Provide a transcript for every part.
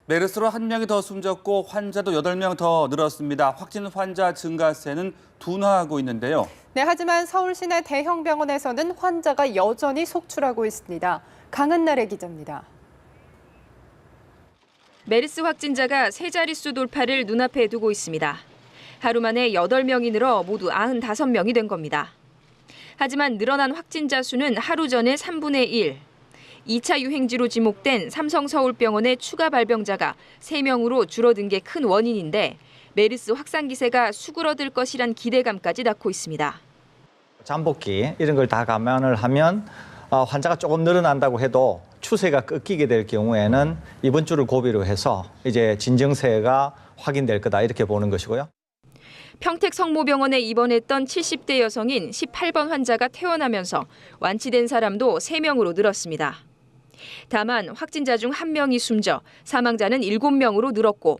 메르스로 1명이 더 숨졌고 환자도 8명 더 늘었습니다. 확진 환자 증가세는 둔화하고 있는데요. 네, 하지만 서울 시내 대형 병원에서는 환자가 여전히 속출하고 있습니다. 강은나래 기자입니다. 메르스 확진자가 세 자릿수 돌파를 눈앞에 두고 있습니다. 하루 만에 8명이 늘어 모두 95명이 된 겁니다. 하지만 늘어난 확진자 수는 하루 전의 3분의 1. 2차 유행지로 지목된 삼성서울병원의 추가 발병자가 3명으로 줄어든 게 큰 원인인데 메르스 확산 기세가 수그러들 것이란 기대감까지 낳고 있습니다. 잠복기 이런 걸 다 감안을 하면 환자가 조금 늘어난다고 해도 추세가 끊기게 될 경우에는 이번 주를 고비로 해서 이제 진정세가 확인될 거다 이렇게 보는 것이고요. 평택 성모병원에 입원했던 70대 여성인 18번 환자가 퇴원하면서 완치된 사람도 3명으로 늘었습니다. 다만 확진자 중 1명이 숨져 사망자는 7명으로 늘었고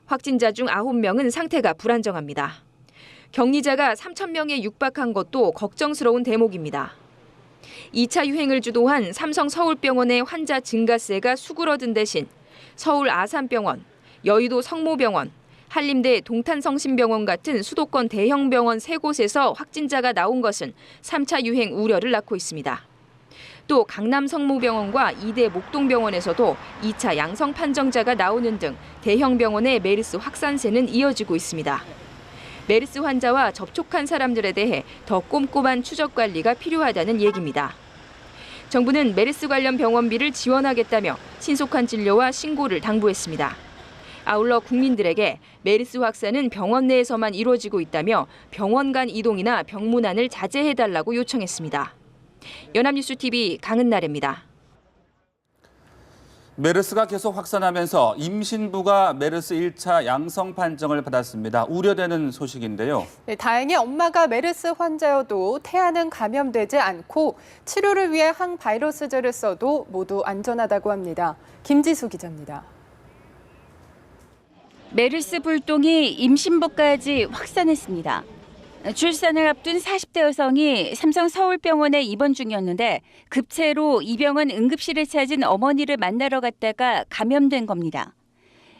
확진자 중 9명은 상태가 불안정합니다. 격리자가 3,000명에 육박한 것도 걱정스러운 대목입니다. 2차 유행을 주도한 삼성서울병원의 환자 증가세가 수그러든 대신 서울 아산병원, 여의도 성모병원, 한림대 동탄성심병원 같은 수도권 대형 병원 3곳에서 확진자가 나온 것은 3차 유행 우려를 낳고 있습니다. 또 강남 성모병원과 이대 목동병원에서도 2차 양성 판정자가 나오는 등 대형 병원의 메르스 확산세는 이어지고 있습니다. 메르스 환자와 접촉한 사람들에 대해 더 꼼꼼한 추적 관리가 필요하다는 얘기입니다. 정부는 메르스 관련 병원비를 지원하겠다며 신속한 진료와 신고를 당부했습니다. 아울러 국민들에게 메르스 확산은 병원 내에서만 이루어지고 있다며 병원 간 이동이나 병문안을 자제해달라고 요청했습니다. 연합뉴스TV 강은나래입니다. 메르스가 계속 확산하면서 임신부가 메르스 1차 양성 판정을 받았습니다. 우려되는 소식인데요. 네, 다행히 엄마가 메르스 환자여도 태아는 감염되지 않고 치료를 위해 항바이러스제를 써도 모두 안전하다고 합니다. 김지수 기자입니다. 메르스 불똥이 임신부까지 확산했습니다. 출산을 앞둔 40대 여성이 삼성 서울병원에 입원 중이었는데 급체로 이 병원 응급실에 찾은 어머니를 만나러 갔다가 감염된 겁니다.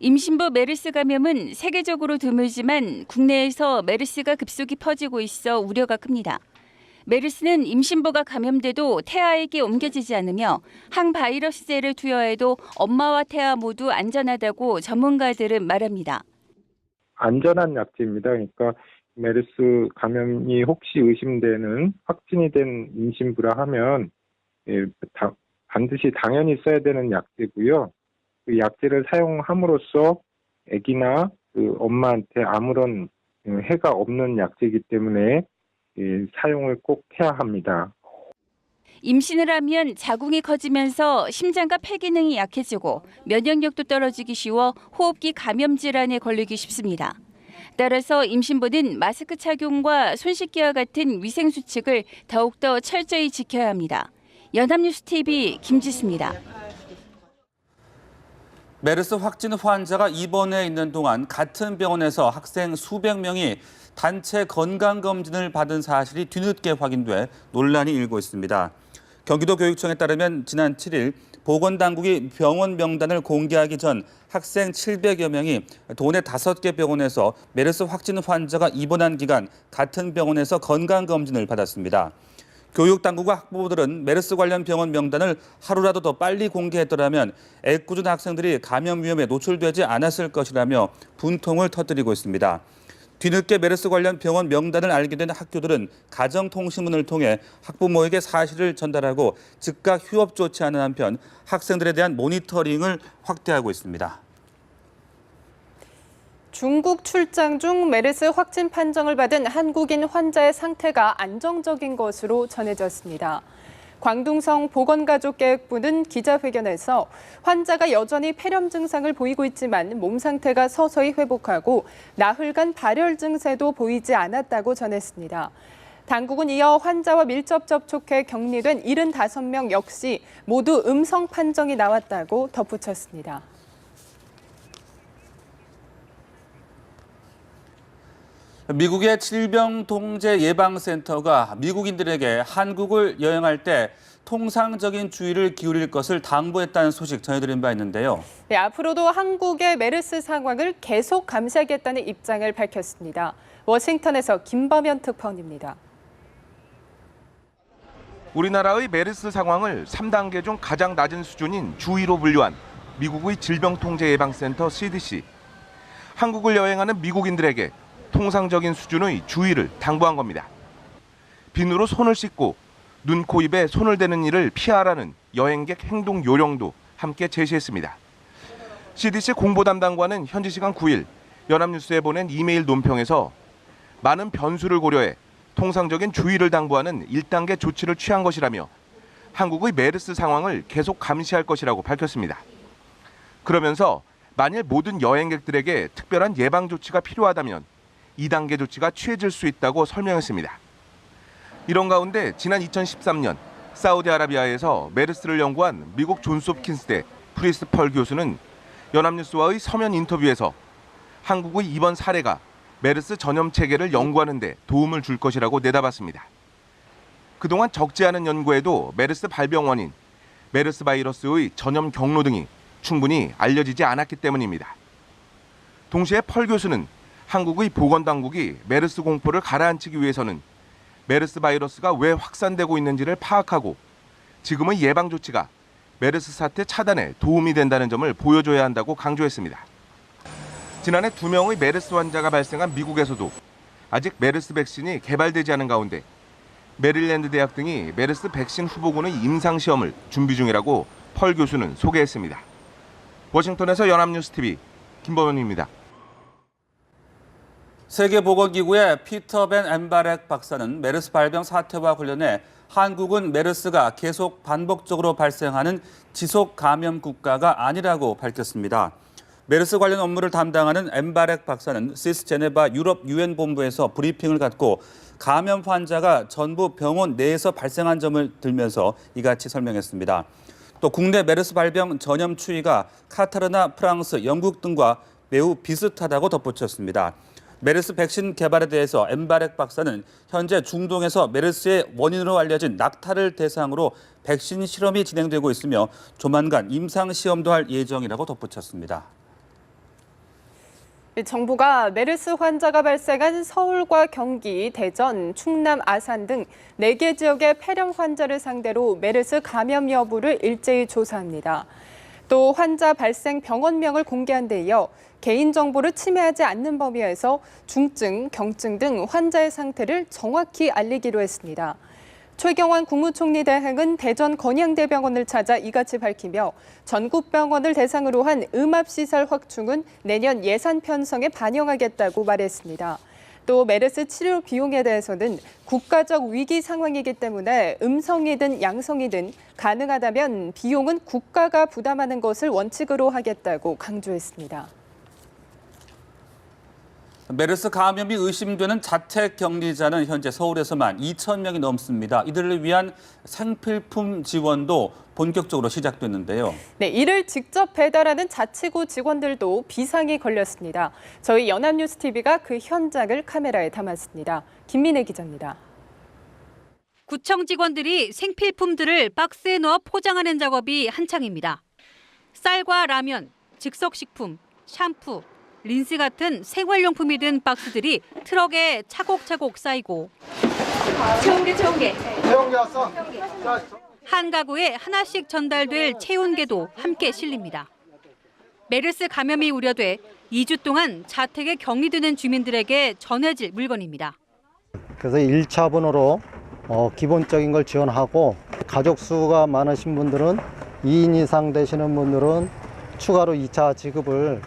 임신부 메르스 감염은 세계적으로 드물지만 국내에서 메르스가 급속히 퍼지고 있어 우려가 큽니다. 메르스는 임신부가 감염돼도 태아에게 옮겨지지 않으며 항바이러스제를 투여해도 엄마와 태아 모두 안전하다고 전문가들은 말합니다. 안전한 약제입니다. 그러니까 메르스 감염이 혹시 의심되는 확진이 된 임신부라 하면 반드시 당연히 써야 되는 약제고요. 그 약제를 사용함으로써 아기나 그 엄마한테 아무런 해가 없는 약제이기 때문에 사용을 꼭 해야 합니다. 임신을 하면 자궁이 커지면서 심장과 폐 기능이 약해지고 면역력도 떨어지기 쉬워 호흡기 감염 질환에 걸리기 쉽습니다. 따라서 임신부는 마스크 착용과 손 씻기와 같은 위생 수칙을 더욱더 철저히 지켜야 합니다. 연합뉴스TV 김지수입니다. 메르스 확진 환자가 입원해 있는 동안 같은 병원에서 학생 수백 명이 단체 건강검진을 받은 사실이 뒤늦게 확인돼 논란이 일고 있습니다. 경기도 교육청에 따르면 지난 7일 보건당국이 병원 명단을 공개하기 전 학생 700여 명이 도내 5개 병원에서 메르스 확진 환자가 입원한 기간 같은 병원에서 건강검진을 받았습니다. 교육당국과 학부모들은 메르스 관련 병원 명단을 하루라도 더 빨리 공개했더라면 애꿎은 학생들이 감염 위험에 노출되지 않았을 것이라며 분통을 터뜨리고 있습니다. 뒤늦게 메르스 관련 병원 명단을 알게 된 학교들은 가정통신문을 통해 학부모에게 사실을 전달하고 즉각 휴업 조치하는 한편 학생들에 대한 모니터링을 확대하고 있습니다. 중국 출장 중 메르스 확진 판정을 받은 한국인 환자의 상태가 안정적인 것으로 전해졌습니다. 광둥성 보건가족계획부는 기자회견에서 환자가 여전히 폐렴 증상을 보이고 있지만 몸 상태가 서서히 회복하고 나흘간 발열 증세도 보이지 않았다고 전했습니다. 당국은 이어 환자와 밀접 접촉해 격리된 75명 역시 모두 음성 판정이 나왔다고 덧붙였습니다. 미국의 질병통제예방센터가 미국인들에게 한국을 여행할 때 통상적인 주의를 기울일 것을 당부했다는 소식 전해드린 바 있는데요. 네, 앞으로도 한국의 메르스 상황을 계속 감시하겠다는 입장을 밝혔습니다. 워싱턴에서 김범현 특파원입니다. 우리나라의 메르스 상황을 3단계 중 가장 낮은 수준인 주의로 분류한 미국의 질병통제예방센터 CDC. 한국을 여행하는 미국인들에게 통상적인 수준의 주의를 당부한 겁니다. 비누로 손을 씻고 눈, 코, 입에 손을 대는 일을 피하라는 여행객 행동 요령도 함께 제시했습니다. CDC 공보담당관은 현지 시간 9일 연합뉴스에 보낸 이메일 논평에서 많은 변수를 고려해 통상적인 주의를 당부하는 1단계 조치를 취한 것이라며 한국의 메르스 상황을 계속 감시할 것이라고 밝혔습니다. 그러면서 만일 모든 여행객들에게 특별한 예방 조치가 필요하다면 2단계 조치가 취해질 수 있다고 설명했습니다. 이런 가운데 지난 2013년 사우디아라비아에서 메르스를 연구한 미국 존스홉킨스대 프리스 펄 교수는 연합뉴스와의 서면 인터뷰에서 한국의 이번 사례가 메르스 전염 체계를 연구하는 데 도움을 줄 것이라고 내다봤습니다. 그동안 적지 않은 연구에도 메르스 발병 원인, 메르스 바이러스의 전염 경로 등이 충분히 알려지지 않았기 때문입니다. 동시에 펄 교수는 한국의 보건당국이 메르스 공포를 가라앉히기 위해서는 메르스 바이러스가 왜 확산되고 있는지를 파악하고 지금의 예방 조치가 메르스 사태 차단에 도움이 된다는 점을 보여줘야 한다고 강조했습니다. 지난해 2명의 메르스 환자가 발생한 미국에서도 아직 메르스 백신이 개발되지 않은 가운데 메릴랜드 대학 등이 메르스 백신 후보군의 임상시험을 준비 중이라고 펄 교수는 소개했습니다. 워싱턴에서 연합뉴스TV 김범현입니다. 세계보건기구의 피터 벤 엠바렉 박사는 메르스 발병 사태와 관련해 한국은 메르스가 계속 반복적으로 발생하는 지속 감염 국가가 아니라고 밝혔습니다. 메르스 관련 업무를 담당하는 엠바렉 박사는 스위스 제네바 유럽 유엔 본부에서 브리핑을 갖고 감염 환자가 전부 병원 내에서 발생한 점을 들면서 이같이 설명했습니다. 또 국내 메르스 발병 전염 추이가 카타르나, 프랑스, 영국 등과 매우 비슷하다고 덧붙였습니다. 메르스 백신 개발에 대해서 엠바렉 박사는 현재 중동에서 메르스의 원인으로 알려진 낙타를 대상으로 백신 실험이 진행되고 있으며 조만간 임상 시험도 할 예정이라고 덧붙였습니다. 정부가 메르스 환자가 발생한 서울과 경기, 대전, 충남, 아산 등 4개 지역의 폐렴 환자를 상대로 메르스 감염 여부를 일제히 조사합니다. 또 환자 발생 병원명을 공개한 데 이어 개인정보를 침해하지 않는 범위에서 중증, 경증 등 환자의 상태를 정확히 알리기로 했습니다. 최경환 국무총리 대행은 대전 건양대병원을 찾아 이같이 밝히며 전국 병원을 대상으로 한 음압시설 확충은 내년 예산 편성에 반영하겠다고 말했습니다. 또 메르스 치료 비용에 대해서는 국가적 위기 상황이기 때문에 음성이든 양성이든 가능하다면 비용은 국가가 부담하는 것을 원칙으로 하겠다고 강조했습니다. 메르스 감염이 의심되는 자택 격리자는 현재 서울에서만 2,000명이 넘습니다. 이들을 위한 생필품 지원도 본격적으로 시작됐는데요. 네, 이를 직접 배달하는 자치구 직원들도 비상이 걸렸습니다. 저희 연합뉴스TV가 그 현장을 카메라에 담았습니다. 김민혜 기자입니다. 구청 직원들이 생필품들을 박스에 넣어 포장하는 작업이 한창입니다. 쌀과 라면, 즉석식품, 샴푸, 린스 같은 생활용품이 든 박스들이 트럭에 차곡차곡 쌓이고 채운게 왔어. 한 가구에 하나씩 전달될 채운게도 함께 실립니다. 메르스 감염이 우려돼 2주 동안 자택에 격리되는 주민들에게 전해질 물건입니다. 그래서 1차분으로 기본적인 걸 지원하고 가족 수가 많으신 분들은 2인 이상 되시는 분들은 추가로 2차 지급을.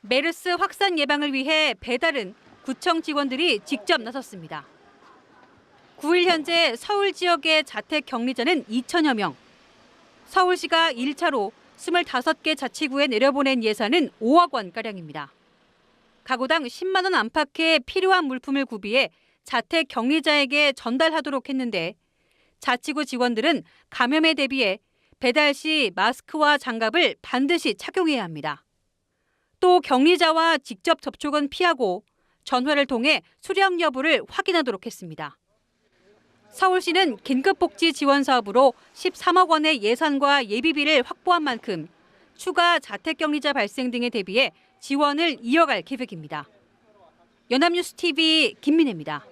메르스 확산 예방을 위해 배달은 구청 직원들이 직접 나섰습니다. 9일 현재 서울 지역의 자택 격리자는 2천여 명. 서울시가 1차로 25개 자치구에 내려보낸 예산은 5억 원가량입니다. 가구당 10만 원 안팎의 필요한 물품을 구비해 자택 격리자에게 전달하도록 했는데 자치구 직원들은 감염에 대비해 배달 시 마스크와 장갑을 반드시 착용해야 합니다. 또 격리자와 직접 접촉은 피하고 전화를 통해 수령 여부를 확인하도록 했습니다. 서울시는 긴급복지 지원 사업으로 13억 원의 예산과 예비비를 확보한 만큼 추가 자택격리자 발생 등에 대비해 지원을 이어갈 계획입니다. 연합뉴스 TV 김민혜입니다.